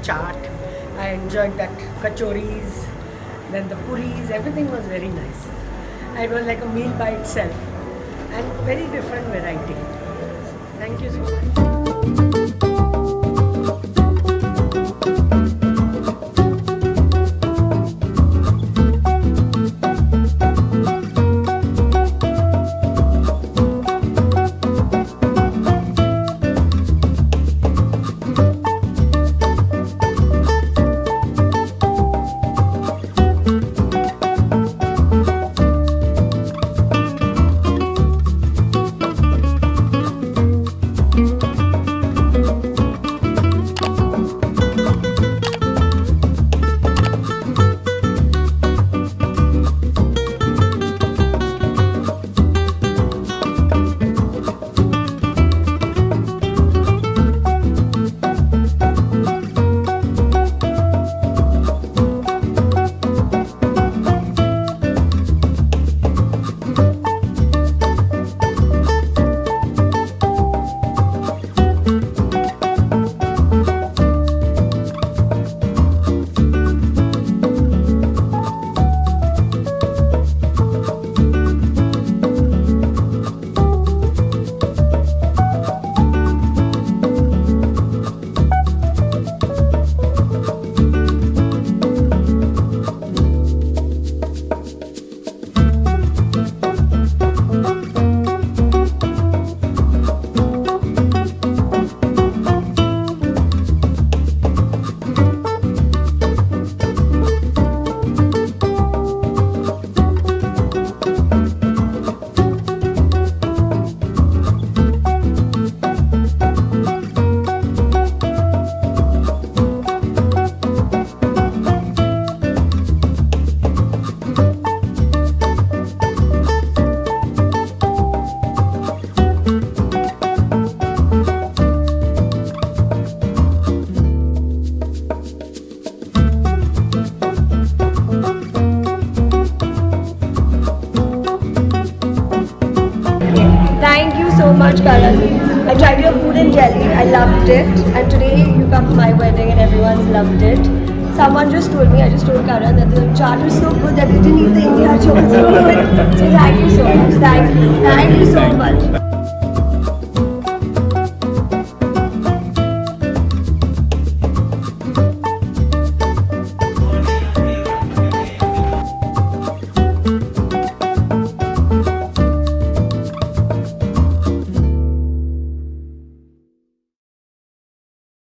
chaat. I enjoyed that kachoris, then the puris, everything was very nice. It was like a meal by itself and very different variety. Thank you so much. Thank you so much, Karan. I tried your food and jelly. I loved it. And today you come to my wedding and everyone's loved it. Someone just told me, I just told Karan that the chaat was so good that they didn't eat the India chow. So thank you so much. Thank you. Thank you so much.